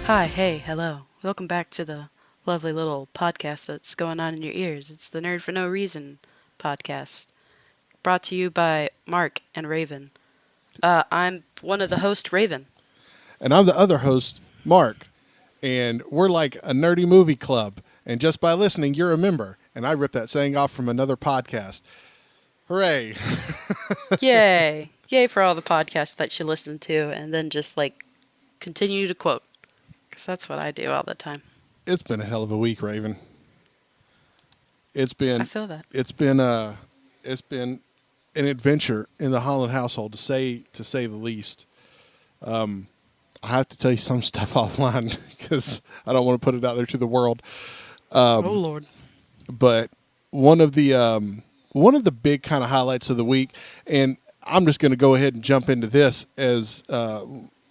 Hi, hey, hello. Welcome back to the lovely little podcast that's going on in your ears. It's the Nerd for No Reason podcast, brought to you by Mark and Raven. I'm one of the hosts, Raven. And I'm the other host, Mark. And we're like a nerdy movie club. And just by listening, you're a member. And I ripped that saying off from another podcast. Hooray. Yay! Yay for all the podcasts that you listen to and then just continue to quote. Because that's what I do all the time. It's been a hell of a week, Raven. It's I been feel that. it's been it's been an adventure in the Holland household to say the least. I have to tell you some stuff offline because I don't want to put it out there to the world. Oh, Lord. But one of the big kind of highlights of the week, and I'm just going to go ahead and jump into this as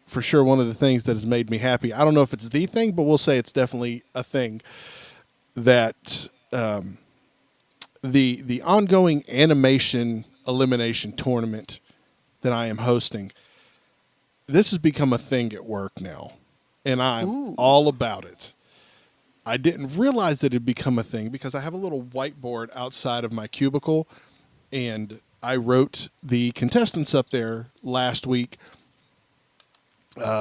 for sure one of the things that has made me happy. I don't know if it's the thing, but we'll say it's definitely a thing that the ongoing Animation Elimination tournament that I am hosting. This has become a thing at work now, and I'm Ooh. all about it. I didn't realize that it had become a thing because I have a little whiteboard outside of my cubicle, and I wrote the contestants up there last week,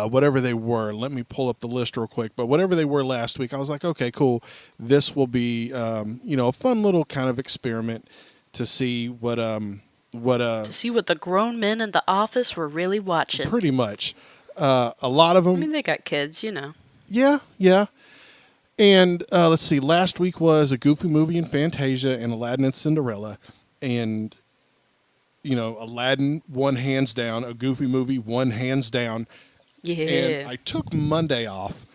whatever they were. Let me pull up the list real quick. But whatever they were last week, I was like, okay, cool. This will be, a fun little kind of experiment to see To see what the grown men in the office were really watching. pretty much. A lot of I them, mean, they got kids, you know. yeah. And let's see, last week was a Goofy movie in Fantasia and Aladdin and Cinderella. And, Aladdin won hands down, a Goofy movie won hands down. Yeah. And I took Monday off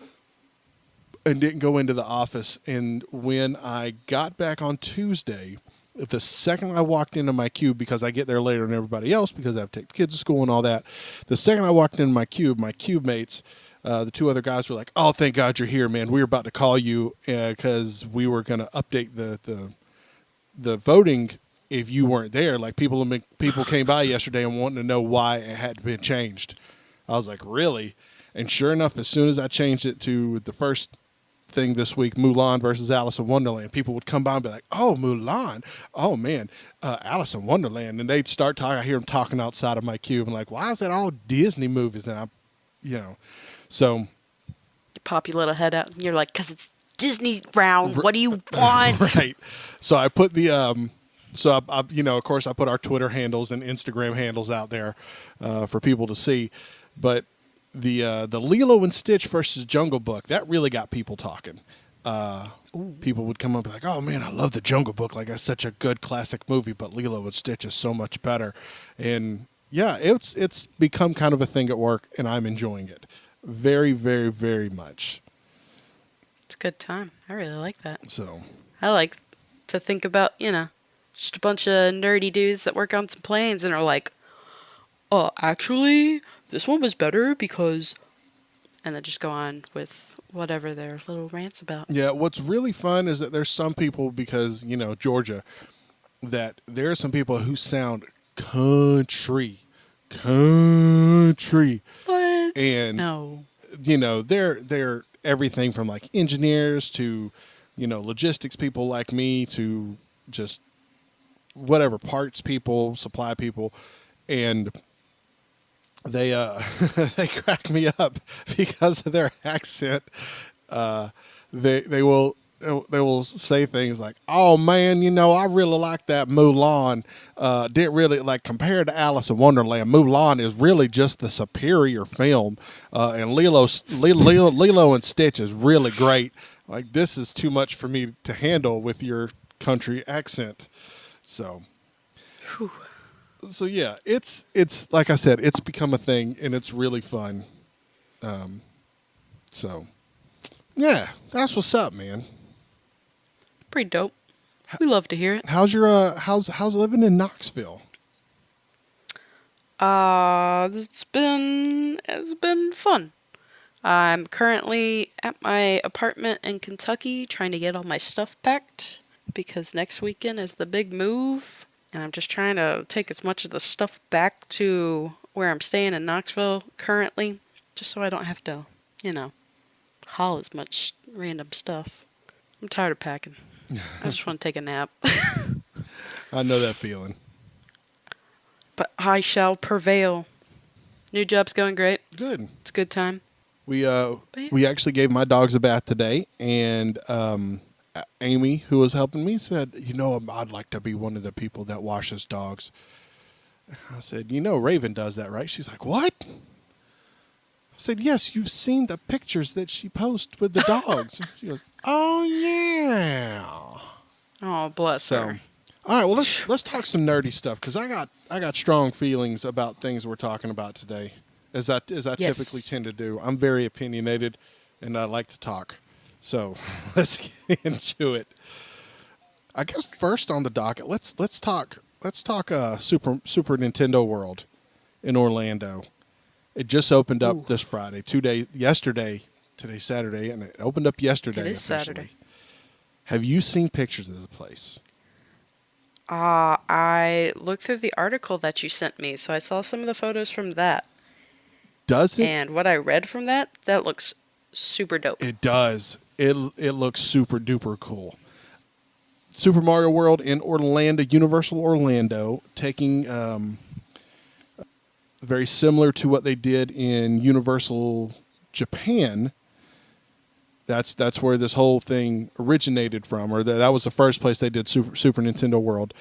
and didn't go into the office. And when I got back on Tuesday, the second I walked into my cube, because I get there later than everybody else because I have to take the kids to school and all that, the second I walked into my cube mates, the two other guys were like, "Oh, thank God you're here, man. We were about to call you because we were going to update the voting if you weren't there. Like people came by yesterday and wanted to know why it had been changed." I was like, "Really?" And sure enough, as soon as I changed it to the first thing this week, Mulan versus Alice in Wonderland, people would come by and be like, "Oh, Mulan. Oh man, Alice in Wonderland." And they'd start talking. I hear them talking outside of my cube and like, "Why is that all Disney movies?" And so You pop your little head out and you're like, because it's Disney round. What do you want? right. So I put of course, I put our Twitter handles and Instagram handles out there for people to see. But the Lilo and Stitch versus Jungle Book, that really got people talking. People would come up and be like, "Oh man, I love the Jungle Book. Like that's such a good classic movie, but Lilo and Stitch is so much better." And yeah, it's become kind of a thing at work, and I'm enjoying it very, very, very much. It's a good time. I really like that. So I like to think about, just a bunch of nerdy dudes that work on some planes and are like, actually, this one was better because. And then just go on with whatever their little rants about. yeah, what's really fun is that there's some people because Georgia, that there are some people who sound country, What? and No. they're everything from like engineers to logistics people like me to just whatever parts people, supply people, and they they crack me up because of their accent. Uh, they will say things like, "Oh man, I really like that Mulan. Didn't really like compared to Alice in Wonderland. Mulan is really just the superior film, and Lilo and Stitch is really great. Like this is too much for me to handle with your country accent." So. Whew. So yeah, it's like I said, it's become a thing and it's really fun. So yeah, that's what's up, man. Pretty dope. We love to hear it. How's your how's living in Knoxville? It's been fun. I'm currently at my apartment in Kentucky trying to get all my stuff packed because next weekend is the big move. And I'm just trying to take as much of the stuff back to where I'm staying in Knoxville currently, just so I don't have to, haul as much random stuff. I'm tired of packing. I just want to take a nap. I know that feeling. But I shall prevail. New job's going great. Good. It's a good time. We But yeah. we actually gave my dogs a bath today, and Amy, who was helping me, said, I'd like to be one of the people that washes dogs." I said, Raven does that, right? She's like, "What?" I said, "Yes, you've seen the pictures that she posts with the dogs." She goes, "Oh yeah." Oh, bless So, her. all right, well let's talk some nerdy stuff because I got strong feelings about things we're talking about today, as I Yes. typically tend to do. I'm very opinionated, and I like to talk. So let's get into it. I guess first on the docket, let's talk Super Nintendo World in Orlando. It just opened up Ooh. this Friday, yesterday. Today's Saturday, and it opened up yesterday It is officially. Saturday. Have you seen pictures of the place? I looked through the article that you sent me, so I saw some of the photos from that. Does it? And what I read from that looks super dope. It does. It looks super duper cool. Super Mario World in Orlando, Universal Orlando, taking very similar to what they did in Universal Japan. That's where this whole thing originated from, or that was the first place they did Super Nintendo World.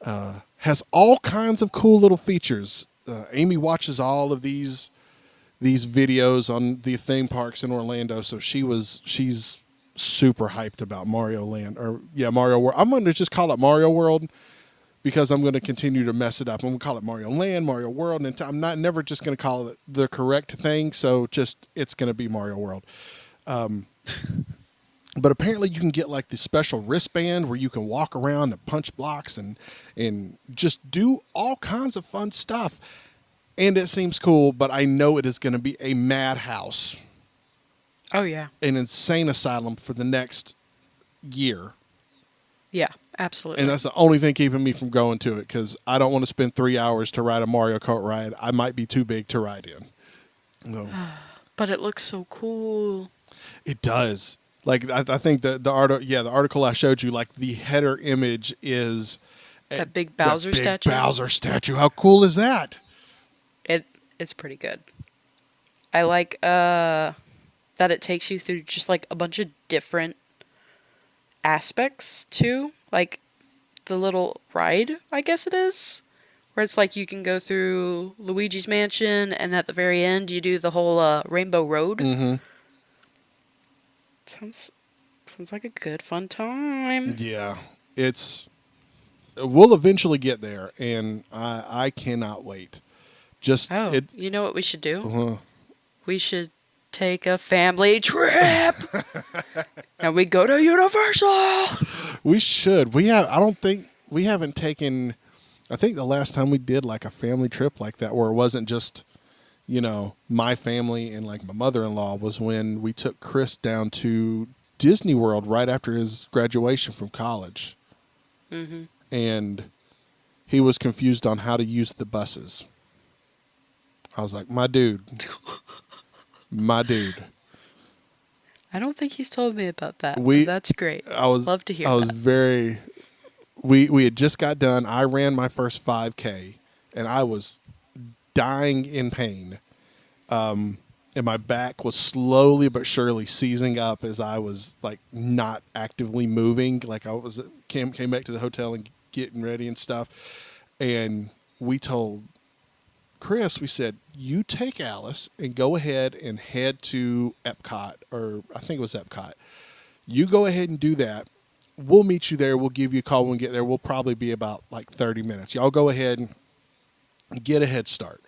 Has all kinds of cool little features. Amy watches all of these videos on the theme parks in Orlando, so she's super hyped about Mario World. I'm going to just call it Mario World because I'm going to continue to mess it up. I'm going to call it Mario Land, Mario World, and I'm never just going to call it the correct thing. So it's going to be Mario World. But apparently you can get like this special wristband where you can walk around and punch blocks and just do all kinds of fun stuff. And it seems cool, but I know it is going to be a madhouse, Oh, yeah. an insane asylum for the next year. Yeah, absolutely. And that's the only thing keeping me from going to it because I don't want to spend 3 hours to ride a Mario Kart ride. I might be too big to ride in. No. But it looks so cool. It does. Like I think the article I showed you, like the header image is That big Bowser the big statue. Bowser statue. How cool is that? It's pretty good. I like that it takes you through just like a bunch of different aspects too. Like the little ride, I guess it is, where it's like you can go through Luigi's Mansion, and at the very end you do the whole Rainbow Road. Mm-hmm. Sounds like a good fun time. Yeah, we'll eventually get there, and I cannot wait. You know what we should do? Uh-huh. We should take a family trip, and we go to Universal. We should. I don't think we haven't taken. I think the last time we did like a family trip like that, where it wasn't just, my family and like my mother-in-law, was when we took Chris down to Disney World right after his graduation from college. Mm-hmm. And he was confused on how to use the buses. I was like, my dude. I don't think he's told me about that. But that's great. Love to hear. I was that. very. We had just got done. I ran my first 5K, and I was dying in pain. And my back was slowly but surely seizing up as I was like not actively moving. Like I was came back to the hotel and getting ready and stuff. And we told Chris, we said, you take Alice and go ahead and head to Epcot, or I think it was Epcot. You go ahead and do that. We'll meet you there. We'll give you a call when we get there. We'll probably be about like 30 minutes. Y'all go ahead and get a head start.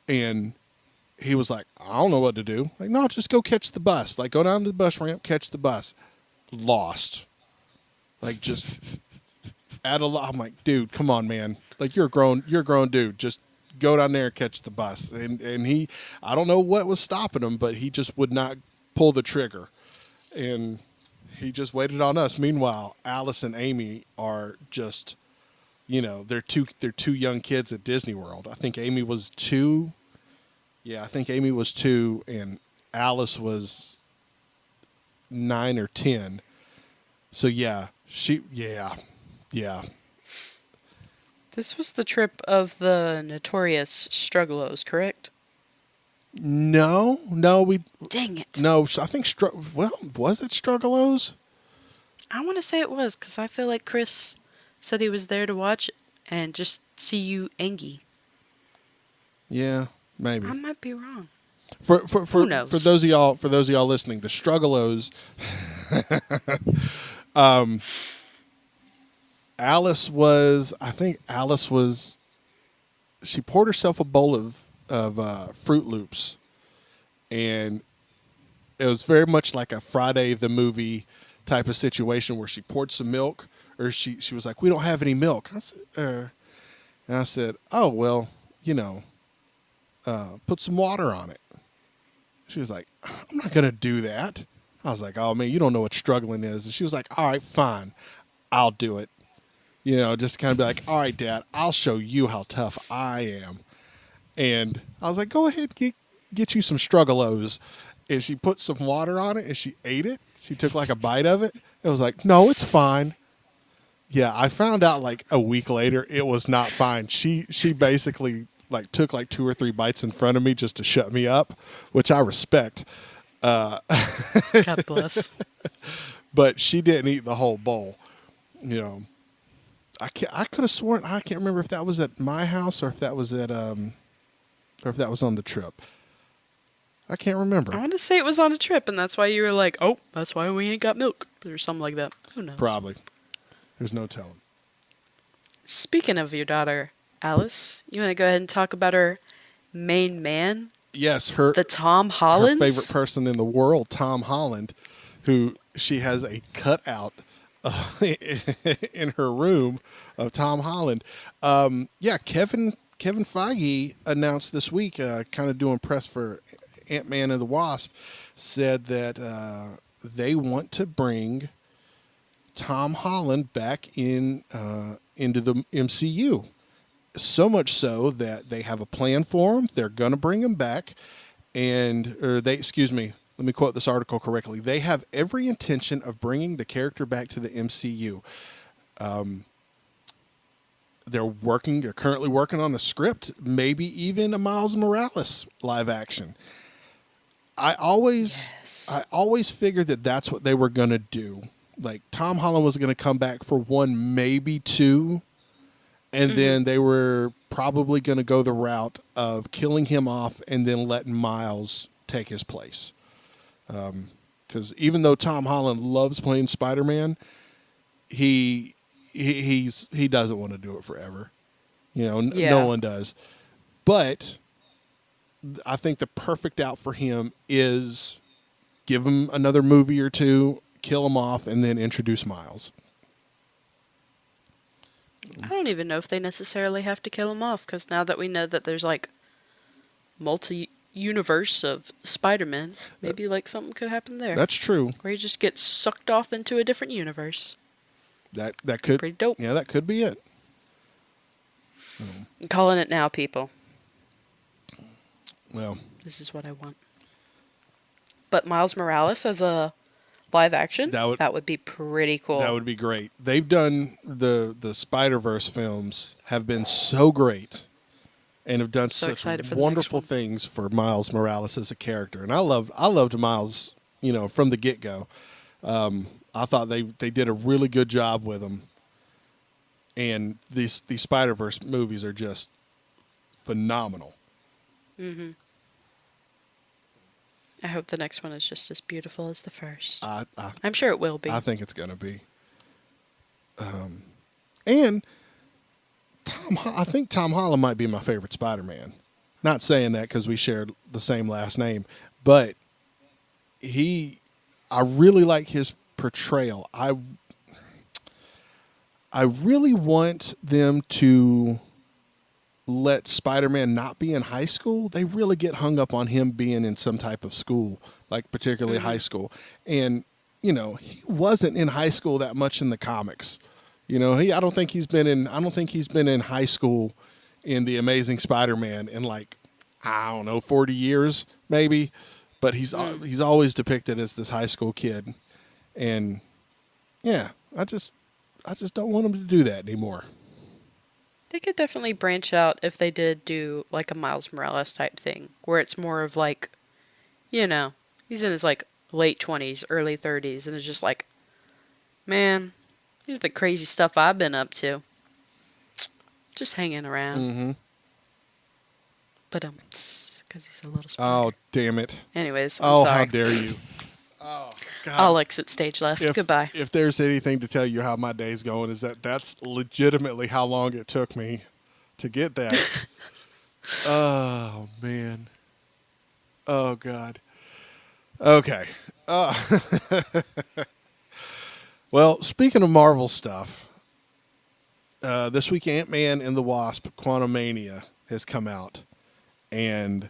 And he was like, I don't know what to do. Like, no, just go catch the bus. Like, go down to the bus ramp, catch the bus. Lost. Like, just at a lot. I'm like, dude, come on, man. Like, you're a grown dude. Just go down there and catch the bus. And he, I don't know what was stopping him, but he just would not pull the trigger. And he just waited on us. Meanwhile, Alice and Amy are just, they're two young kids at Disney World. I think Amy was 2. Yeah, I think Amy was 2, and Alice was 9 or 10. So yeah, yeah. This was the trip of the notorious Struggalos, correct? No, Dang it. no. I think was it Struggalos? I want to say it was, because I feel like Chris said he was there to watch it and just see you Angie. Yeah, maybe. I might be wrong. For Who knows? those of y'all listening, the Struggalos. Alice was. She poured herself a bowl of Fruit Loops, and it was very much like a Friday the movie type of situation where she poured some milk, or she was like, "We don't have any milk." And I said, "Oh well, put some water on it." She was like, "I'm not gonna do that." I was like, "Oh man, you don't know what struggling is." And she was like, "All right, fine, I'll do it." Just kind of be like, "All right, Dad, I'll show you how tough I am." And I was like, "Go ahead, get you some Struggalos." And she put some water on it and she ate it. She took like a bite of it. It was like, "No, it's fine." Yeah, I found out like a week later it was not fine. She basically like took like 2 or 3 bites in front of me just to shut me up, which I respect. God bless. But she didn't eat the whole bowl. I could have sworn, I can't remember if that was at my house or if that was or if that was on the trip. I can't remember. I want to say it was on a trip, and that's why you were like, "Oh, that's why we ain't got milk," or something like that. Who knows? Probably. There's no telling. Speaking of your daughter, Alice, you want to go ahead and talk about her main man, Yes, the Tom her Hollands? favorite person in the world, Tom Holland, who she has a cutout in her room of Tom Holland. Kevin Feige announced this week, kind of doing press for Ant-Man and the Wasp, said that they want to bring Tom Holland back into the MCU. So much so that they have a plan for him. They're going to bring him back, excuse me, let me quote this article correctly. They have every intention of bringing the character back to the MCU. They're currently working on a script, maybe even a Miles Morales live action. I always figured that that's what they were going to do. Like Tom Holland was going to come back for 1, maybe 2, and then they were probably going to go the route of killing him off and then letting Miles take his place. Because even though Tom Holland loves playing Spider-Man, he doesn't want to do it forever. No one does. But I think the perfect out for him is give him another movie or 2, kill him off, and then introduce Miles. I don't even know if they necessarily have to kill him off, because now that we know that there's like multi-universe of Spider-Man, maybe like something could happen there. That's true. Where he just gets sucked off into a different universe. That could Pretty dope. Yeah, that could be it. I'm calling it now, people. Well, This is what I want. But Miles Morales as a live action, that would be pretty cool. that would be great. They've done the Spider-Verse films have been so great and have done So such excited for the wonderful next one. things for Miles Morales as a character. And I loved Miles, from the get-go. I thought they did a really good job with him. And these Spider-Verse movies are just phenomenal. Mm-hmm. I hope the next one is just as beautiful as the first. I'm sure it will be. I think it's going to be. And I think Tom Holland might be my favorite Spider-Man. Not saying that because we shared the same last name, but I really like his portrayal. I really want them to let Spider-Man not be in high school. They really get hung up on him being in some type of school, like particularly high school. And, he wasn't in high school that much in the comics. I don't think he's been in high school in The Amazing Spider-Man in 40 years, maybe. but he's always depicted as this high school kid, and yeah, I just don't want him to do that anymore. They could definitely branch out if they did do like a Miles Morales type thing, where it's more of like, you know, he's in his like late 20s, early 30s, and it's just like, man, here's the crazy stuff I've been up to. Just hanging around. Mm-hmm. But because he's a little Oh, smarter. damn it. Anyways, I'm Oh, sorry. how dare you. Oh, God. I'll exit stage left. Goodbye. If there's anything to tell you how my day's going, is that's legitimately how long it took me to get that. Oh, man. Oh, God. Okay. Well, speaking of Marvel stuff, this week Ant-Man and the Wasp: Quantumania has come out, and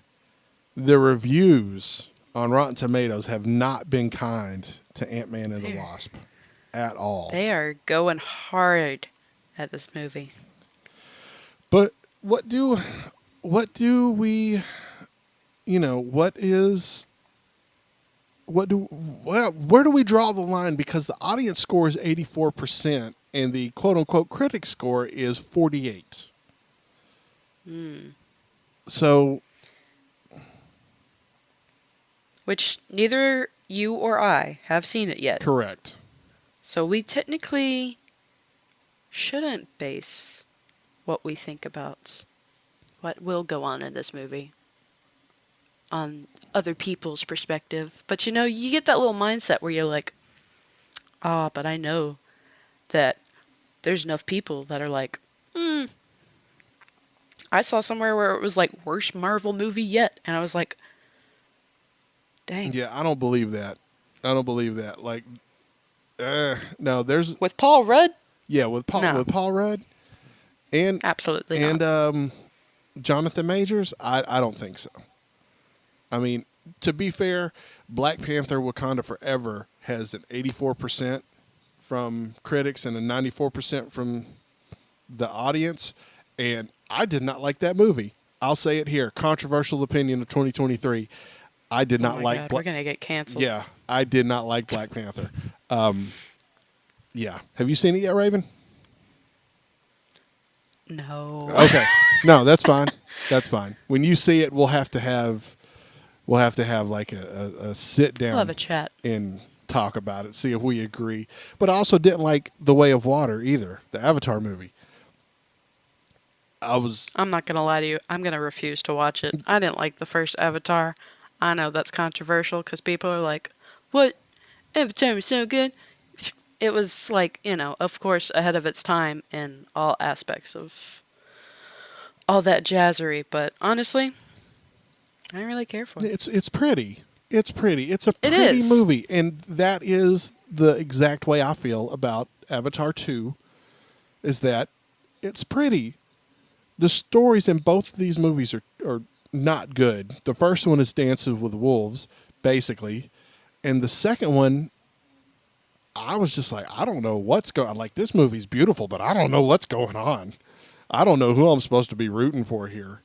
the reviews on Rotten Tomatoes have not been kind to Ant-Man and the Wasp at all. They are going hard at this movie. But what do we, where do we draw the line? Because the audience score is 84% and the quote unquote critic score is 48. So, Which neither you or I have seen it yet. correct. So we technically shouldn't base what we think about what will go on in this movie on other people's perspective. But you get that little mindset where you're like, but I know that there's enough people that are like, I saw somewhere where it was like worst Marvel movie yet. And I was like, dang. Yeah, I don't believe that. Like, no, there's With Paul Rudd? with Paul Rudd and Absolutely and not. Jonathan Majors. I don't think so. I mean, to be fair, Black Panther: Wakanda Forever has an 84% from critics and a 94% from the audience, and I did not like that movie. I'll say it here. Controversial opinion of 2023. I did not like. God, we're gonna get canceled. Yeah, I did not like Black Panther. Yeah. Have you seen it yet, Raven? No. Okay. No, that's fine. That's fine. When you see it, we'll have to have like a sit down. We'll have a chat And talk about it, see if we agree. But I also didn't like The Way of Water either, the Avatar movie. I'm not gonna lie to you. I'm gonna refuse to watch it. I didn't like the first Avatar. I know that's controversial because people are like, "What? Avatar was so good." It was like, of course, ahead of its time in all aspects of all that jazzery. But honestly, I didn't really care for it. It's pretty. It's pretty. It's a It pretty is. movie, and that is the exact way I feel about Avatar 2. Is that it's pretty. The stories in both of these movies are not good. The first one is Dances with Wolves, basically, and the second one, I was just like, I don't know what's going on. Like, this movie's beautiful, but I don't know what's going on. I don't know who I'm supposed to be rooting for here.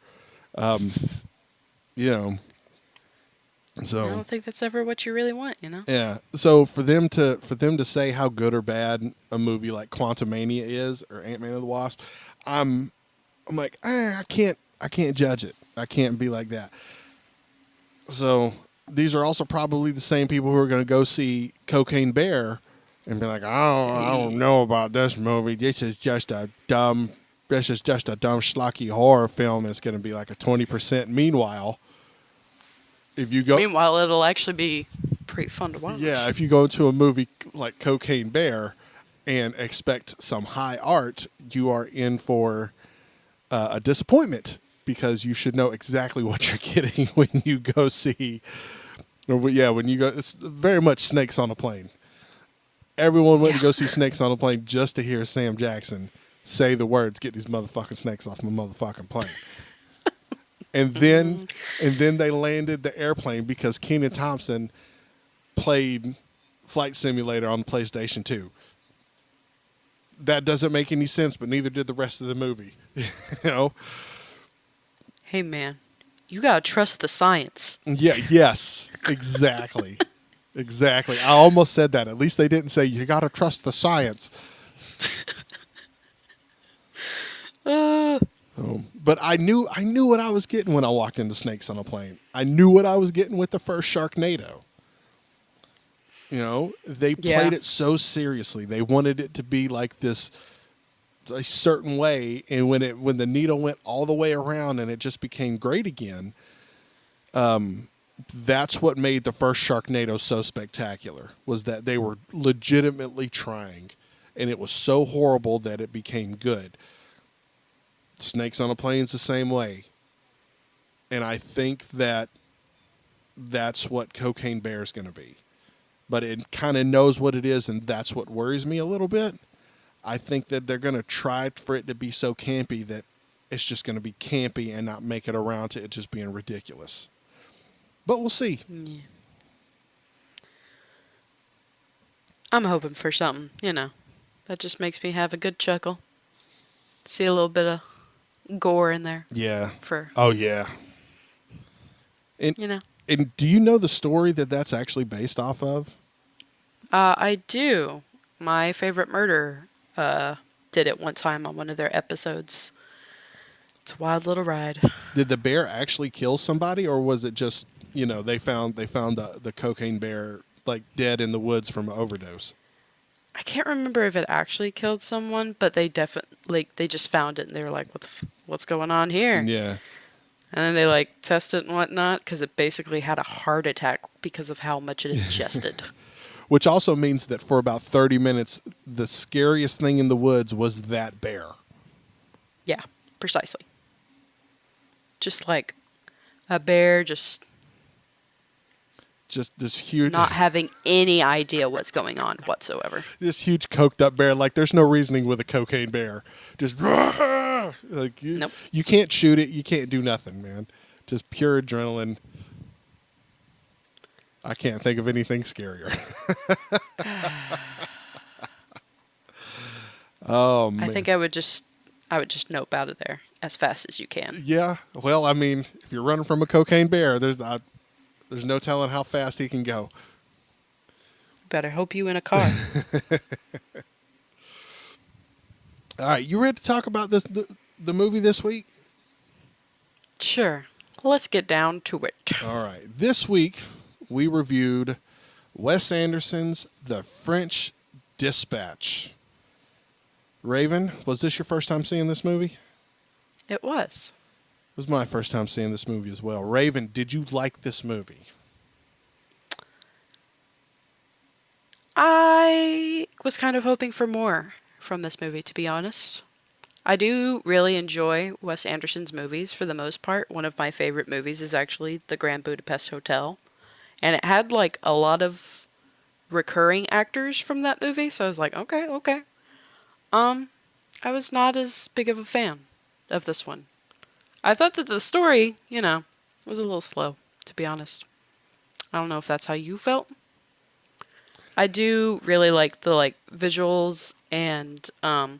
So I don't think that's ever what you really want, yeah. So for them to say how good or bad a movie like Quantumania is, or Ant-Man and the Wasp, I'm like, I can't judge it. I can't be like that. So these are also probably the same people who are going to go see Cocaine Bear and be like, I don't know about this movie. This is just a dumb schlocky horror film. It's going to be like a 20%. Meanwhile, if you go, it'll actually be pretty fun to watch. yeah, if you go to a movie like Cocaine Bear and expect some high art, you are in for a disappointment, because you should know exactly what you're getting when you go see. When you go, it's very much Snakes on a Plane. Everyone went to go see Snakes on a Plane just to hear Sam Jackson say the words, "Get these motherfucking snakes off my motherfucking plane." And then they landed the airplane because Kenan Thompson played Flight Simulator on PlayStation 2. That doesn't make any sense, but neither did the rest of the movie. Hey man, You gotta trust the science. Yeah, yes, exactly. Exactly. I almost said that. At least they didn't say you got to trust the science. Uh, But I knew what I was getting when I walked into Snakes on a Plane. I knew what I was getting with the first Sharknado. They yeah. played it so seriously. They wanted it to be like this a certain way, and when the needle went all the way around and it just became great again, that's what made the first Sharknado so spectacular, was that they were legitimately trying, and it was so horrible that it became good. Snakes on a Plane's the same way. And I think that that's what Cocaine Bear is going to be. But it kind of knows what it is, and that's what worries me a little bit. I think that they're going to try for it to be so campy that it's just going to be campy and not make it around to it just being ridiculous. But we'll see. Yeah. I'm hoping for something, that just makes me have a good chuckle. See a little bit of gore in there Yeah. for, Oh, yeah. And, you know. and do you know the story that that's actually based off of? I do. My favorite murder did it one time on one of their episodes. It's a wild little ride. Did the bear actually kill somebody, or was it just, they found the cocaine bear like dead in the woods from an overdose? I can't remember if it actually killed someone, but they definitely they just found it and they were like, "What's going on here?" Yeah. And then they tested it and whatnot because it basically had a heart attack because of how much it ingested. Which also means that for about 30 minutes, the scariest thing in the woods was that bear. Yeah, precisely. Just like a bear just Just this huge, not having any idea what's going on whatsoever. this huge coked up bear. Like there's no reasoning with a cocaine bear. Just like Nope. you can't shoot it. You can't do nothing, man. Just pure adrenaline. I can't think of anything scarier. Oh man. I think I would just nope out of there as fast as you can. Yeah. Well, I mean, if you're running from a cocaine bear, there's no telling how fast he can go. Better hope you in a car. All right, you ready to talk about the movie this week? Sure. Let's get down to it. All right. This week we reviewed Wes Anderson's The French Dispatch. Raven, was this your first time seeing this movie? It was. It was my first time seeing this movie as well. Raven, did you like this movie? I was kind of hoping for more from this movie, to be honest. I do really enjoy Wes Anderson's movies for the most part. One of my favorite movies is actually The Grand Budapest Hotel. And it had a lot of recurring actors from that movie, so I was like, okay. I was not as big of a fan of this one. I thought that the story, was a little slow, to be honest. I don't know if that's how you felt. I do really like the visuals, and I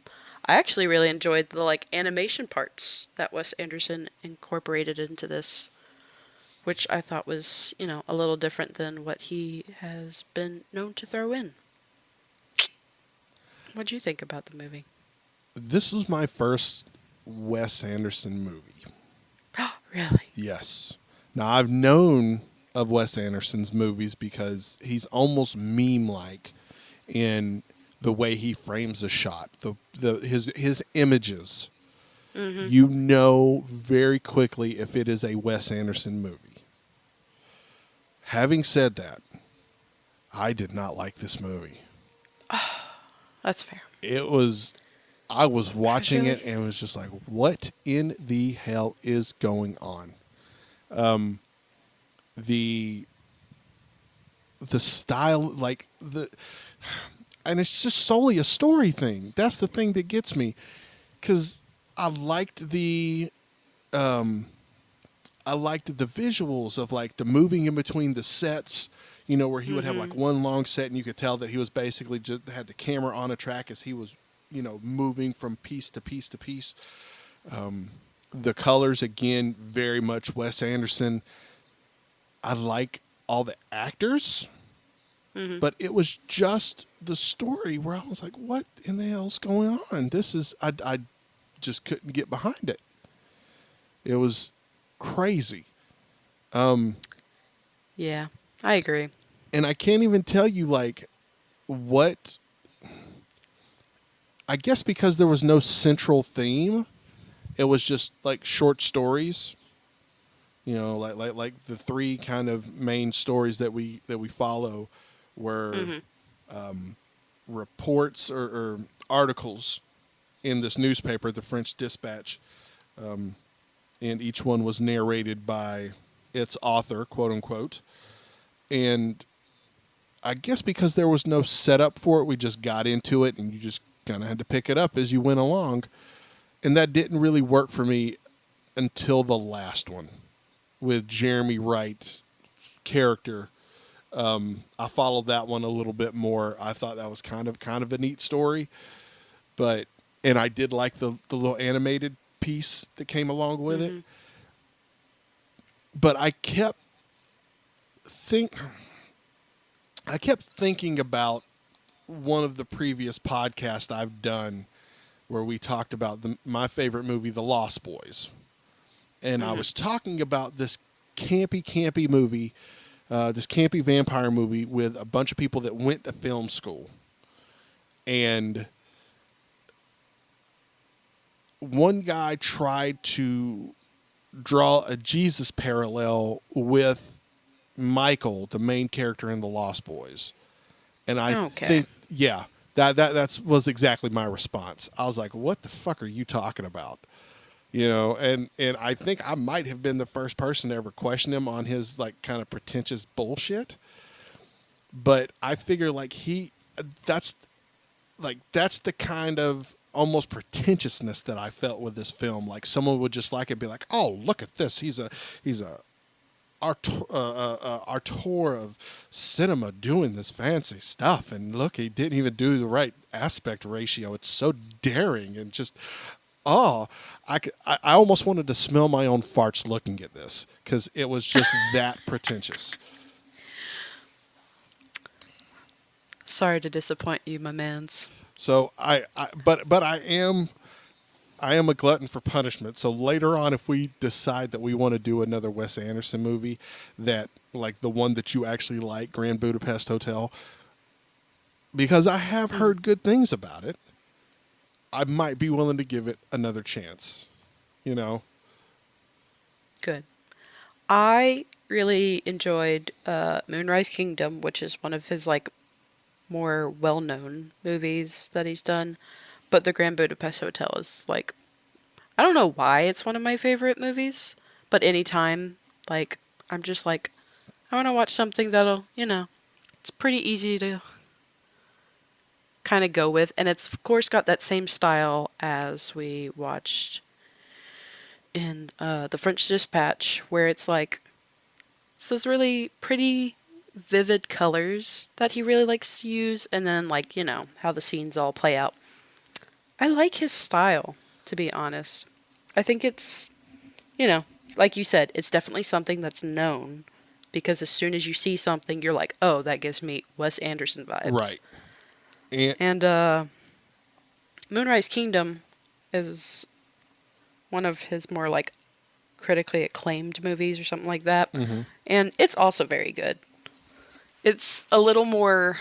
actually really enjoyed the animation parts that Wes Anderson incorporated into this, which I thought was, a little different than what he has been known to throw in. What'd you think about the movie? This was my first Wes Anderson movie. Really? Yes. Now, I've known of Wes Anderson's movies because he's almost meme-like in the way he frames a shot, his images. Mm-hmm. You know very quickly if it is a Wes Anderson movie. Having said that, I did not like this movie. That's fair. I was watching Really? it and was just like, what in the hell is going on? The style, and it's just solely a story thing. That's the thing that gets me, because I liked the visuals of the moving in between the sets, where he would have one long set and you could tell that he was basically just had the camera on a track as he was, moving from piece to piece to piece. The colors, again, very much Wes Anderson. I like all the actors, Hmm. but it was just the story where I was like, what in the hell's going on? I just couldn't get behind it. It was crazy. Um, Yeah, I agree. and I can't even tell you, like, what, I guess because there was no central theme, it was just like short stories. Like the three kind of main stories that we follow were Hmm. reports or articles in this newspaper, the French Dispatch, and each one was narrated by its author, quote unquote. And I guess because there was no setup for it, we just got into it, and you just kind of had to pick it up as you went along. And that didn't really work for me until the last one with Jeremy Wright's character. I followed that one a little bit more. I thought that was kind of a neat story, but and I did like the little animated piece that came along with it. Hmm. But think I kept thinking about one of the previous podcasts I've done where we talked about my favorite movie, The Lost Boys, and I Hmm. was talking about this campy movie, this campy vampire movie with a bunch of people that went to film school, and one guy tried to draw a Jesus parallel with Michael, the main character in The Lost Boys. And I Okay. think, yeah, that was exactly my response. I was like, "What the fuck are you talking about?" And I think I might have been the first person to ever question him on his like kind of pretentious bullshit. But I figure that's that's the kind of almost pretentiousness that I felt with this film. Like someone would just like it, be like, "Oh, look at this! He's a auteur of cinema doing this fancy stuff, and look, he didn't even do the right aspect ratio. It's so daring and just oh, I almost wanted to smell my own farts looking at this because it was just that pretentious." Sorry to disappoint you, my mans. So but I am a glutton for punishment. So later on, if we decide that we want to do another Wes Anderson movie, that like the one that you actually like, Grand Budapest Hotel, because I have Mm, heard good things about it, I might be willing to give it another chance. You know? good. I really enjoyed Moonrise Kingdom, which is one of his like more well-known movies that he's done. But the Grand Budapest Hotel is like I don't know why it's one of my favorite movies, but anytime like I'm just like I want to watch something that'll, it's pretty easy to kind of go with, and it's of course got that same style as we watched in the French Dispatch, where it's those really pretty, vivid colors that he really likes to use, and then like how the scenes all play out. I like his style, to be honest. I think it's you know like you said, it's definitely something that's known because as soon as you see something, you're like, oh, that gives me Wes Anderson vibes. Right. And And Moonrise Kingdom is one of his more like critically acclaimed movies or something like that. mhm. And it's also very good. It's a little more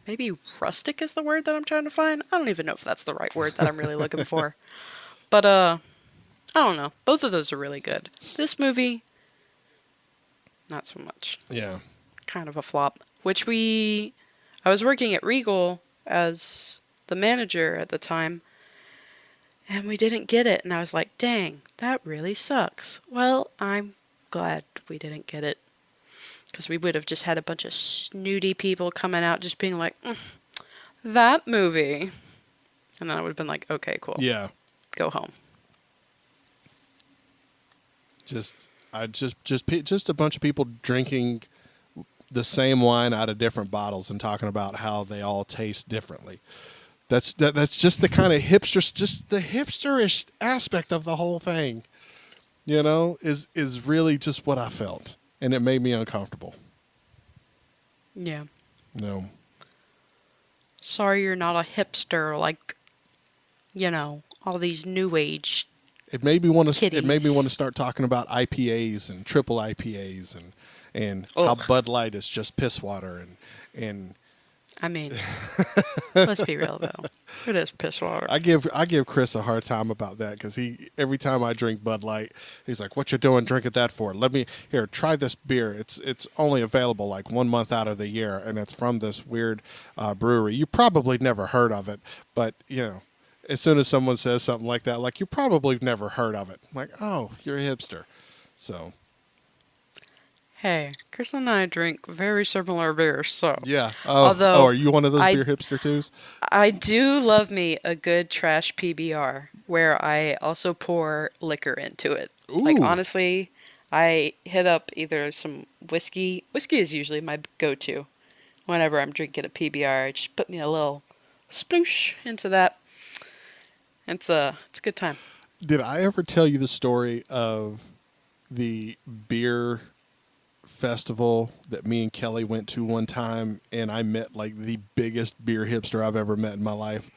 maybe rustic is the word that I'm trying to find. I don't even know if that's the right word that I'm really looking for. But I don't know. Both of those are really good. This movie not so much. Yeah. Kind of a flop. I was working at Regal as the manager at the time, and we didn't get it. And I was like, dang, that really sucks. Well, I'm glad we didn't get it. Because we would have just had a bunch of snooty people coming out just being like, that movie. And then I would have been like, okay, cool. Yeah. Go home. Just a bunch of people drinking the same wine out of different bottles and talking about how they all taste differently. That's just the kind of hipster, just the hipsterish aspect of the whole thing. Is really just what I felt, and it made me uncomfortable. Yeah. No, Sorry you're not a hipster like, all these new age it made me want to. It made me want kitties. to start talking about IPAs and triple IPAs and how Ugh. Bud Light is just piss water and I mean, let's be real though. It is piss water. I give Chris a hard time about that because he every time I drink Bud Light, he's like, "What you doing drinking that for? Let me here try this beer. It's only available like 1 month out of the year, and it's from this weird brewery. You probably never heard of it, but as soon as someone says something like that, like you probably never heard of it, I'm like, oh, you're a hipster. So Hey, Chris and I drink very similar beers, so. yeah. Oh, Although are you one of those I beer hipster twos? I do love me a good trash PBR where I also pour liquor into it. Like Ooh, honestly, I hit up either some whiskey. Whiskey is usually my go-to whenever I'm drinking a PBR. I just put me a little sploosh into that. It's a good time. did I ever tell you the story of the beer festival that me and Kelly went to one time, and I met like the biggest beer hipster I've ever met in my life?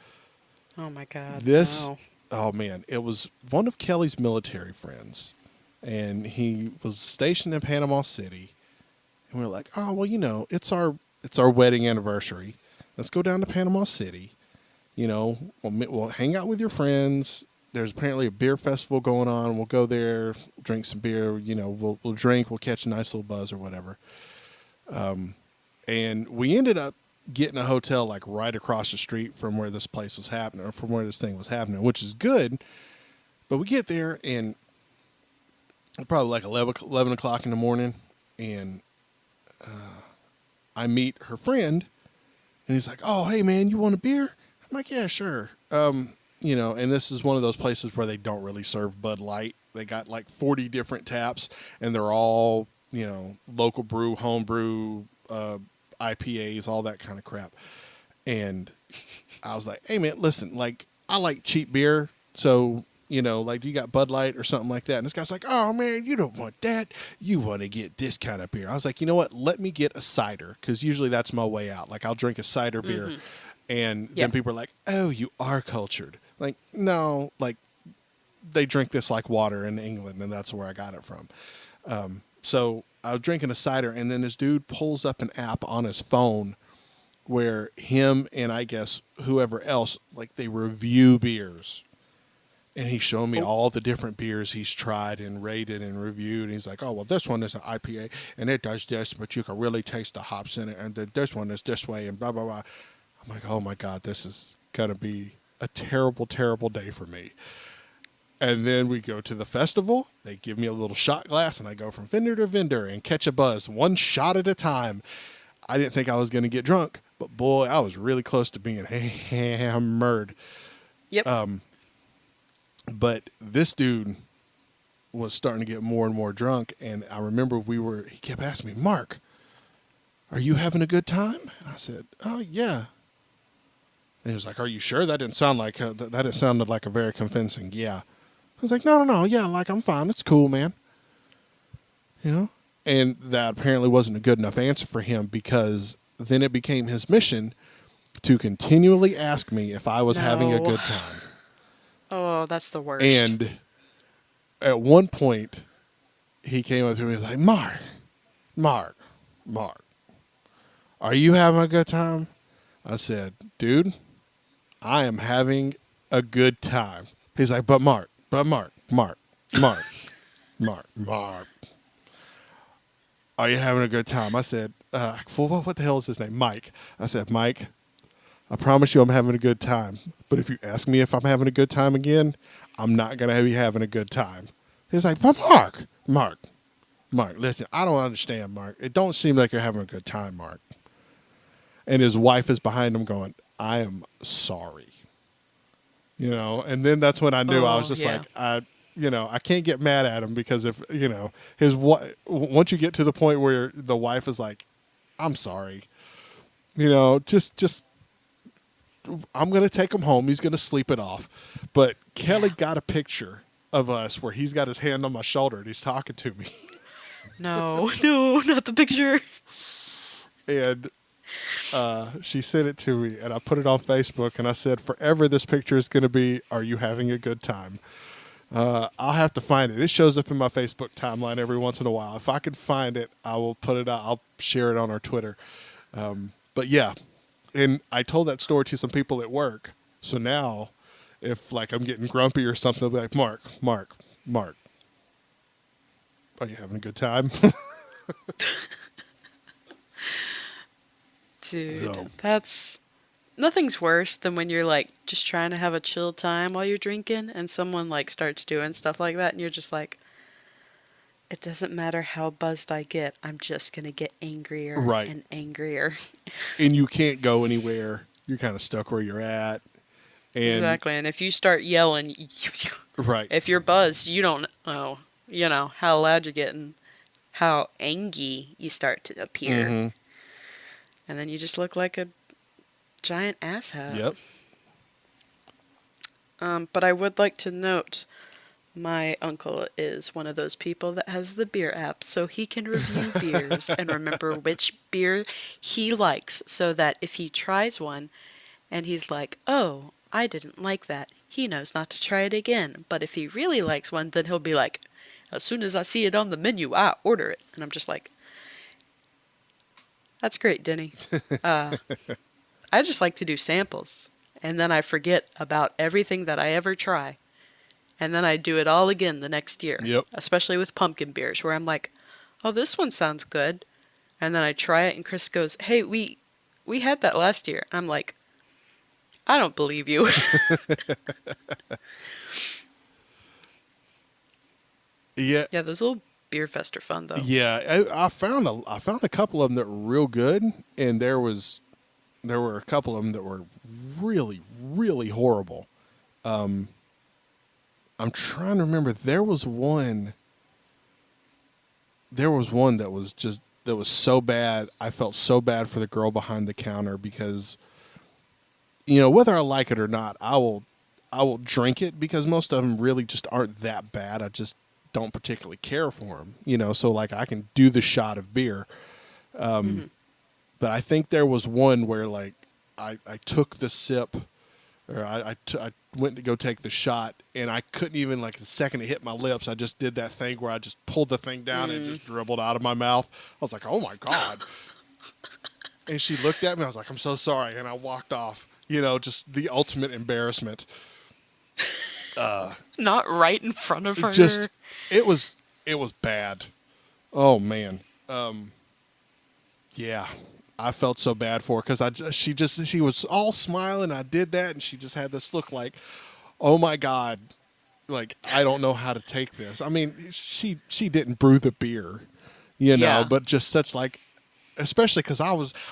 Oh my god, This, no. oh man, it was one of Kelly's military friends, and he was stationed in Panama City, and we were like, oh well, it's our wedding anniversary. Let's go down to Panama City. We'll hang out with your friends. There's apparently a beer festival going on. We'll go there, drink some beer. We'll drink. We'll catch a nice little buzz or whatever. And we ended up getting a hotel like right across the street from where this place was happening, or from where this thing was happening, which is good. But we get there and probably like 11 o'clock in the morning, and I meet her friend, and he's like, "Oh, hey man, you want a beer?" I'm like, "Yeah, sure." And this is one of those places where they don't really serve Bud Light. They got like 40 different taps, and they're all, local brew, home brew, IPAs, all that kind of crap. And I was like, "Hey man, listen, like I like cheap beer, so like you got Bud Light or something like that." And this guy's like, "Oh man, you don't want that. You want to get this kind of beer." I was like, "You know what? Let me get a cider, because usually that's my way out. Like I'll drink a cider beer." And then Yep. people are like, "Oh, you are cultured." Like, no, like they drink this like water in England, and that's where I got it from. So I was drinking a cider, and then this dude pulls up an app on his phone where him and I guess whoever else, like they review beers. And he's showing me Oh, all the different beers he's tried and rated and reviewed. And he's like, "Oh, well, this one is an IPA, and it does this, but you can really taste the hops in it. And then this one is this way, and blah, blah, blah." I'm like, "Oh, my God, this is going to be a terrible, terrible day for me." And then we go to the festival. They give me a little shot glass, and I go from vendor to vendor and catch a buzz, one shot at a time. I didn't think I was going to get drunk, but boy, I was really close to being hammered. yep. But this dude was starting to get more and more drunk, and I remember he kept asking me, "Mark, are you having a good time?" And I said, "Oh, yeah." And he was like, "Are you sure? That didn't sound like, that it sounded like a very convincing yeah." I was like, "No, no, no, yeah, like I'm fine. It's cool, man." And that apparently wasn't a good enough answer for him, because then it became his mission to continually ask me if I was having a No. good time. Oh, that's the worst. And at one point, he came up to me and was like, Mark, Mark, are you having a good time?" I said, "Dude, I am having a good time." He's like, Mark, Mark, Mark, are you having a good time?" I said, what the hell is his name? Mike. I said, "Mike, I promise you I'm having a good time. But if you ask me if I'm having a good time again, I'm not going to be having a good time." He's like, "But Mark, listen, I don't understand, Mark. It don't seem like you're having a good time, Mark." And his wife is behind him going, "I am sorry." And then that's when I knew. I was Oh, just yeah. like, I can't get mad at him, because if, once you get to the point where the wife is like, "I'm sorry," just I'm going to take him home. He's going to sleep it off. But Kelly Yeah. got a picture of us where he's got his hand on my shoulder and he's talking to me. No, no, not the picture. And she sent it to me, and I put it on Facebook, and I said, forever this picture is going to be, are you having a good time? I'll have to find it. It shows up in my Facebook timeline every once in a while. If I can find it, I will put it out. I'll share it on our Twitter. But yeah, and I told that story to some people at work. So now, if like I'm getting grumpy or something, they'll be like, Mark, are you having a good time? Dude, So, that's nothing's worse than when you're like just trying to have a chill time while you're drinking and someone like starts doing stuff like that and you're just like, it doesn't matter how buzzed I get, I'm just gonna get angrier right. and angrier. And you can't go anywhere. You're kind of stuck where you're at. And, Exactly. And if you start yelling, right. if you're buzzed, you don't know, how loud you're getting, how angry you start to appear. Mm-hmm. And then you just look like a giant asshat. Yep. But I would like to note my uncle is one of those people that has the beer app, so he can review beers and remember which beer he likes, so that if he tries one and he's like, oh, I didn't like that, he knows not to try it again. But if he really likes one, then he'll be like, as soon as I see it on the menu, I order it. And I'm just like, that's great, Denny. I just like to do samples, and then I forget about everything that I ever try. And then I do it all again the next year. Yep. Especially with pumpkin beers, where I'm like, oh, this one sounds good. And then I try it, and Chris goes, hey, we had that last year. I'm like, I don't believe you. Yeah. Yeah, those little beer fest are fun, though. Yeah. I found a couple of them that were real good, and there were a couple of them that were really, really horrible. I'm trying to remember. There was one that was so bad. I felt so bad for the girl behind the counter because, whether I like it or not, I will drink it because most of them really just aren't that bad. I just don't particularly care for them, so like I can do the shot of beer. Mm-hmm. But I think there was one where like I took the sip, or I went to go take the shot, and I couldn't even, like the second it hit my lips, I just did that thing where I just pulled the thing down and just dribbled out of my mouth. I was like, oh my God. And she looked at me, I was like, I'm so sorry. And I walked off, just the ultimate embarrassment. Not right in front of her. Just, it was bad. Oh man. Yeah. I felt so bad for her because she was all smiling. I did that, and she just had this look like, oh my God, like I don't know how to take this. I mean, she didn't brew the beer, Yeah. but just such like, especially because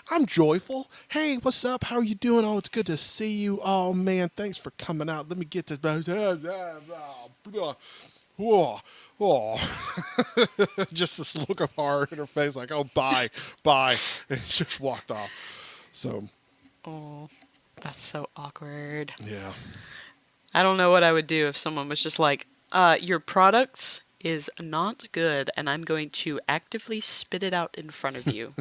I'm joyful. Hey, what's up? How are you doing? Oh, it's good to see you. Oh man, thanks for coming out. Let me get this. Whoa. Oh, just this look of horror in her face, like, oh, bye, and she just walked off. So, Oh, that's so awkward. yeah, I don't know what I would do if someone was just like, your product is not good, and I'm going to actively spit it out in front of you.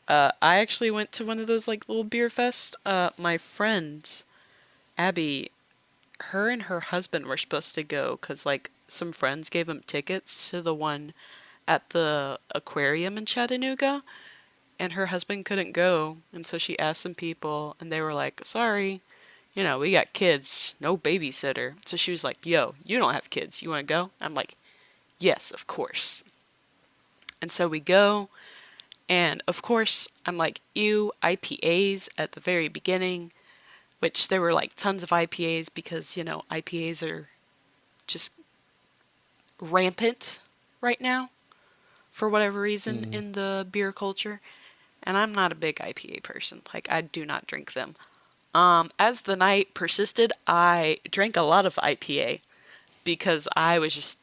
I actually went to one of those like little beer fest. My friend, Abby, her and her husband were supposed to go because like some friends gave them tickets to the one at the aquarium in Chattanooga, and her husband couldn't go, and so she asked some people, and they were like, sorry, we got kids, no babysitter. So she was like, yo, you don't have kids, you want to go? I'm like, yes, of course. And so we go, and of course I'm like, ew, IPAs at the very beginning, which there were like tons of IPAs because, IPAs are just rampant right now for whatever reason in the beer culture. And I'm not a big IPA person. Like, I do not drink them. As the night persisted, I drank a lot of IPA because I was just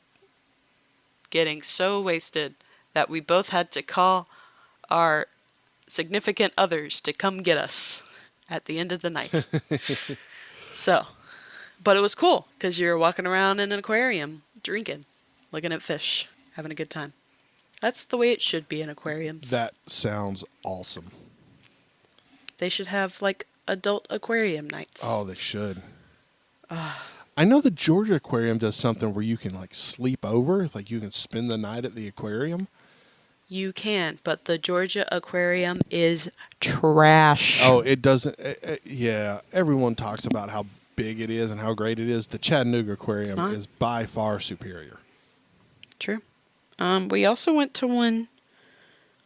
getting so wasted that we both had to call our significant others to come get us at the end of the night. So, but it was cool because you're walking around in an aquarium, drinking, looking at fish, having a good time. That's the way it should be in aquariums. That sounds awesome. They should have like adult aquarium nights. Oh, they should. I know the Georgia Aquarium does something where you can like sleep over, like you can spend the night at the aquarium. You can, but the Georgia Aquarium is trash. Oh, it doesn't. Yeah, everyone talks about how big it is and how great it is. The Chattanooga Aquarium is by far superior. True. We also went to one.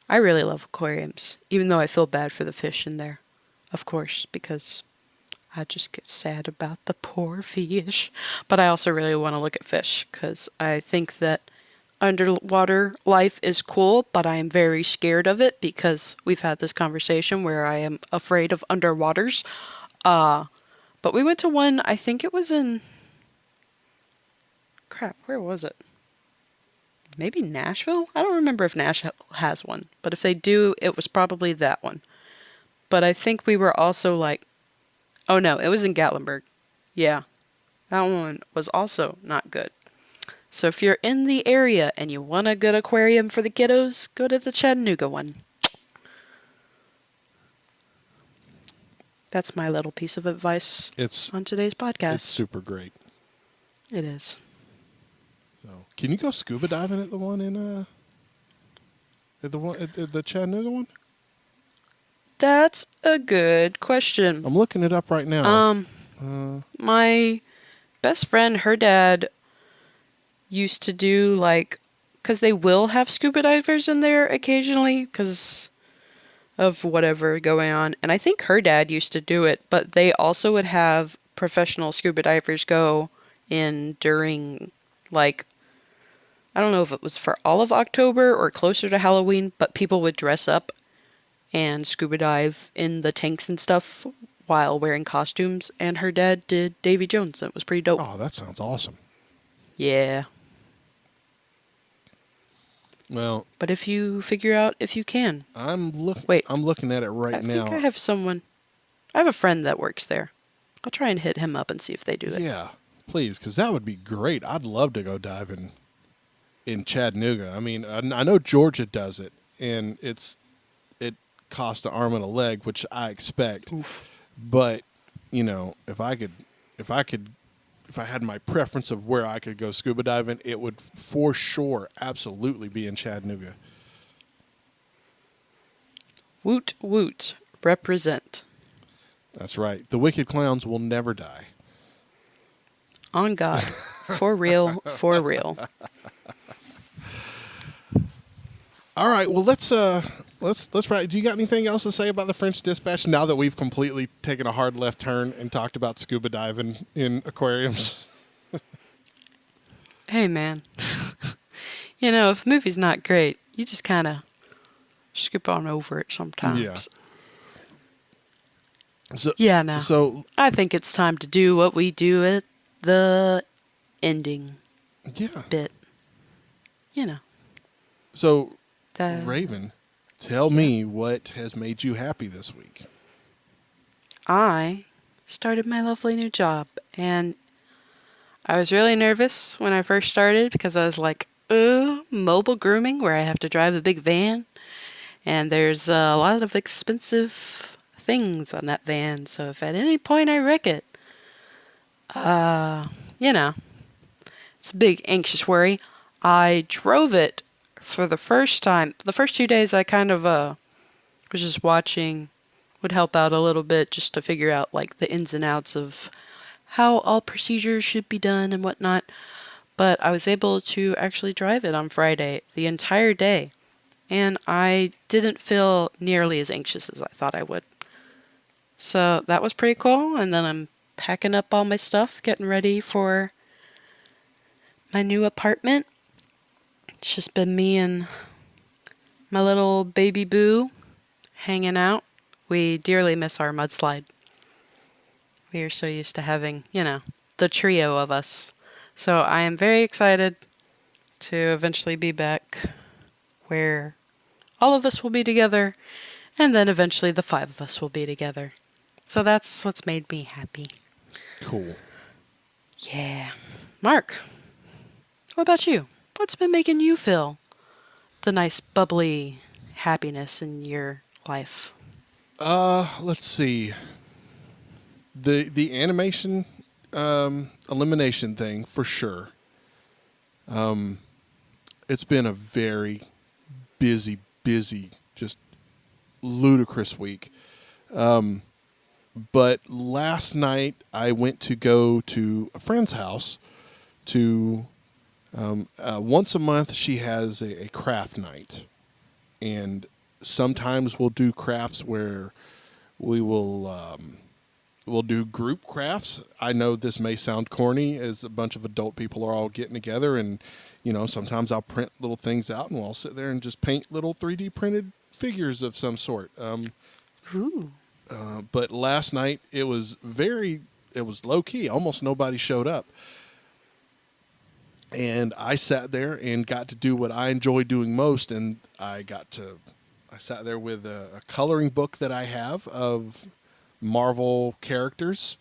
I really love aquariums, even though I feel bad for the fish in there, of course, because I just get sad about the poor fish. But I also really want to look at fish because I think that underwater life is cool, but I am very scared of it because we've had this conversation where I am afraid of underwaters. But we went to one, I think it was in... Crap, where was it? Maybe Nashville? I don't remember if Nashville has one, but if they do, it was probably that one. But I think we were also like... Oh no, it was in Gatlinburg. Yeah, that one was also not good. So if you're in the area and you want a good aquarium for the kiddos, go to the Chattanooga one. That's my little piece of advice on today's podcast. It's super great. It is. So, can you go scuba diving at the one in at the Chattanooga one? That's a good question. I'm looking it up right now. My best friend, her dad used to do like, because they will have scuba divers in there occasionally because of whatever going on. And I think her dad used to do it, but they also would have professional scuba divers go in during like, I don't know if it was for all of October or closer to Halloween, but people would dress up and scuba dive in the tanks and stuff while wearing costumes. And her dad did Davy Jones. It was pretty dope. Oh, that sounds awesome. Yeah. Well, but if you figure out if you can. I'm looking at it right now. I think I have someone. I have a friend that works there. I'll try and hit him up and see if they do it. Yeah, please, because that would be great. I'd love to go diving in Chattanooga. I mean, I know Georgia does it, and it costs an arm and a leg, which I expect. Oof. But you know, if I had my preference of where I could go scuba diving, it would for sure absolutely be in Chattanooga. Woot woot. Represent. That's right. The wicked clowns will never die. On God. For real. For real. All right. Well, let's write. Do you got anything else to say about the French Dispatch now that we've completely taken a hard left turn and talked about scuba diving in aquariums? Hey, man. You know, if a movie's not great, you just kind of skip on over it sometimes. Yeah. So, yeah, no. So I think it's time to do what we do at the ending bit. You know. So, Raven, tell me what has made you happy this week. I started my lovely new job, and I was really nervous when I first started because I was like, mobile grooming where I have to drive a big van, and there's a lot of expensive things on that van, so if at any point I wreck it, you know, it's a big anxious worry. I drove it for the first time. The first 2 days I kind of was just watching, would help out a little bit just to figure out like the ins and outs of how all procedures should be done and whatnot. But I was able to actually drive it on Friday the entire day, and I didn't feel nearly as anxious as I thought I would. So that was pretty cool, and then I'm packing up all my stuff, getting ready for my new apartment. It's just been me and my little baby boo hanging out. We dearly miss our mudslide. We are so used to having, you know, the trio of us. So I am very excited to eventually be back where all of us will be together And then eventually the five of us will be together. So that's what's made me happy. Cool. Yeah. Mark, what about you? What's been making you feel the nice, bubbly happiness in your life? Let's see. The animation elimination thing for sure. It's been a very busy, just ludicrous week. But last night I went to go to a friend's house to once a month she has a craft night, and sometimes we'll do crafts where we will we'll do group crafts. I know this may sound corny as a bunch of adult people are all getting together, and sometimes I'll print little things out and we'll all sit there and just paint little 3D printed figures of some sort. Ooh. But last night it was low key. Almost nobody showed up. And I sat there and got to do what I enjoy doing most. And I sat there with a coloring book that I have of Marvel characters,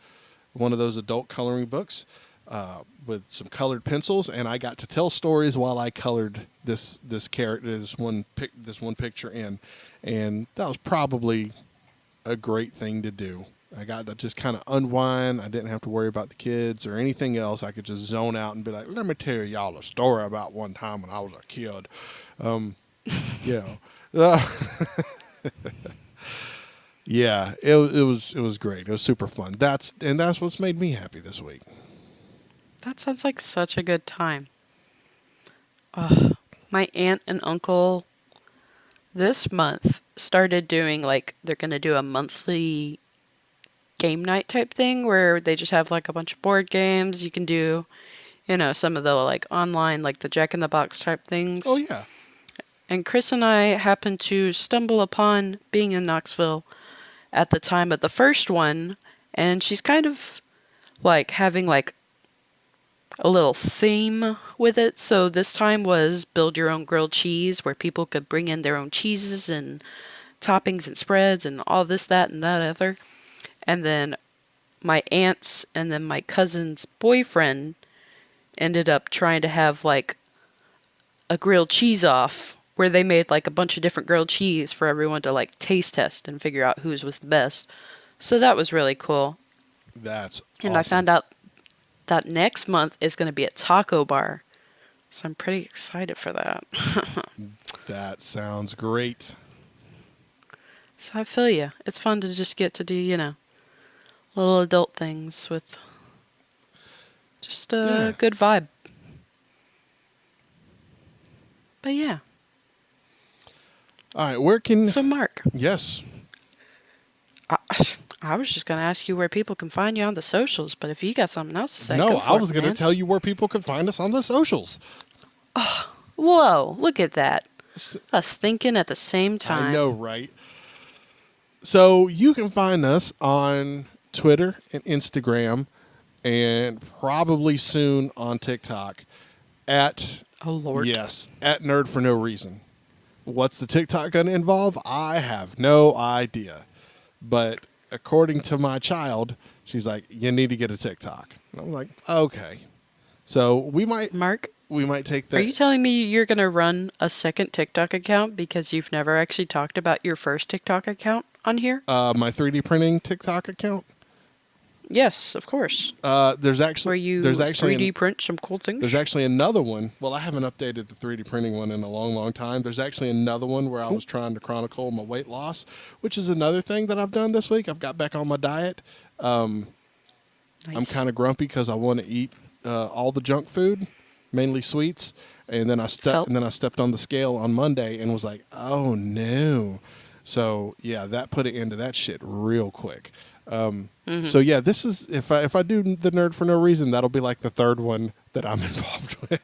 one of those adult coloring books, with some colored pencils. And I got to tell stories while I colored this character, this one picture in. And that was probably a great thing to do. I got to just kind of unwind. I didn't have to worry about the kids or anything else. I could just zone out and be like, let me tell y'all a story about one time when I was a kid. Yeah, it was great. It was super fun. That's what's made me happy this week. That sounds like such a good time. My aunt and uncle this month started doing they're going to do a monthly game night type thing where they just have a bunch of board games. You can do, some of the online, the Jack in the Box type things. Oh, yeah. And Chris and I happened to stumble upon being in Knoxville at the time of the first one, and she's kind of having a little theme with it. So this time was build your own grilled cheese, where people could bring in their own cheeses and toppings and spreads and all this, that, and that other. And then my aunt's and then my cousin's boyfriend ended up trying to have a grilled cheese off, where they made a bunch of different grilled cheese for everyone to taste test and figure out whose was the best. So that was really cool. That's And awesome. I found out that next month is going to be a taco bar. So I'm pretty excited for that. That sounds great. So I feel you. It's fun to just get to do, little adult things with just a good vibe. But yeah. All right, where can... So Mark. Yes. I was just going to ask you where people can find you on the socials, but if you got something else to say, No, go for I was it, going to man. tell you where people could find us on the socials. Whoa, look at that. Us thinking at the same time. I know, right? So you can find us on Twitter and Instagram, and probably soon on TikTok at... Oh, Lord. Yes, at Nerd for No Reason. What's the TikTok going to involve? I have no idea. But according to my child, she's like, you need to get a TikTok. And I'm like, okay. So we might take that. Are you telling me you're going to run a second TikTok account because you've never actually talked about your first TikTok account on here? My 3D printing TikTok account? Yes, of course. There's actually 3D print some cool things? There's actually another one. Well, I haven't updated the 3D printing one in a long time. There's actually another one where I was trying to chronicle my weight loss, which is another thing that I've done this week. I've got back on my diet. Nice. I'm kind of grumpy because I want to eat all the junk food, mainly sweets. And then I stepped on the scale on Monday and was like, oh no. So yeah, that put an end to that shit real quick. So yeah, this is if I do the Nerd for No Reason, that'll be like the third one that I'm involved with.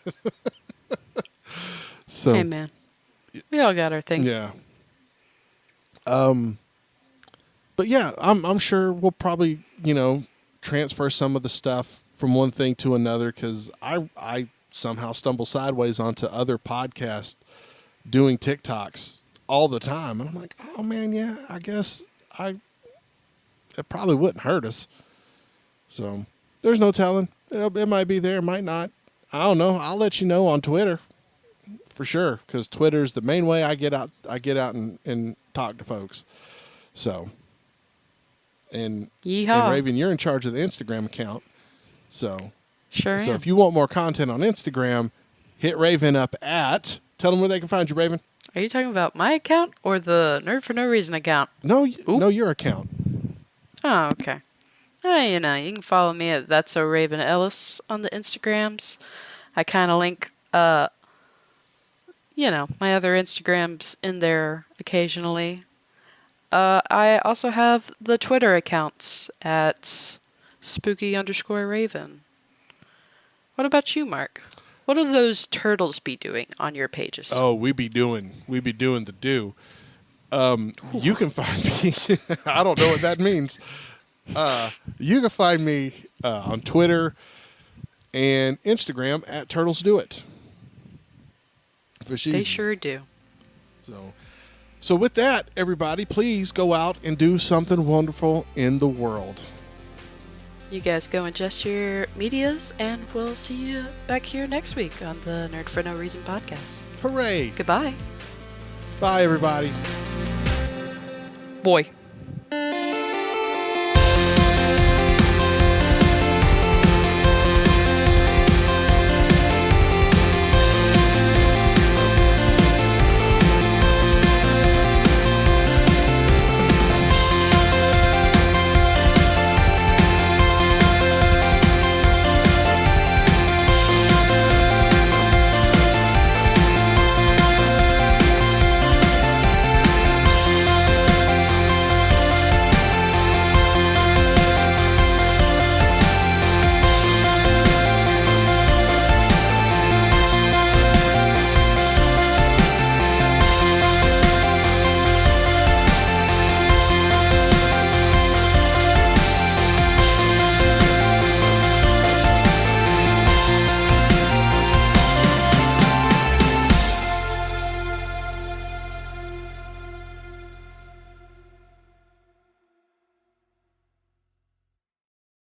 So hey man, we all got our thing. Yeah. But yeah, I'm sure we'll probably transfer some of the stuff from one thing to another because I somehow stumble sideways onto other podcasts doing TikToks all the time. And I'm like, oh man, yeah, I guess it probably wouldn't hurt us. So there's no telling. It might be there, it might not. I don't know. I'll let you know on Twitter for sure, because Twitter's the main way I get out. And talk to folks. So, and Yeehaw. Raven, you're in charge of the Instagram account. So Sure am. if you want more content on Instagram, hit Raven up at. Tell them where they can find you, Raven. Are you talking about my account or the Nerd for No Reason account? No, Oop. no, your account. Oh, okay. You can follow me at That's So Raven Ellis on the Instagrams. I kind of link, my other Instagrams in there occasionally. I also have the Twitter accounts at spooky_Raven. What about you, Mark? What do those turtles be doing on your pages? Oh, we be doing the do. You can find me. I don't know what that means. You can find me on Twitter and Instagram at Turtles Do It. They sure do. So with that, everybody, please go out and do something wonderful in the world. You guys go ingest your medias, and we'll see you back here next week on the Nerd for No Reason podcast. Hooray! Goodbye. Bye, everybody. Boy.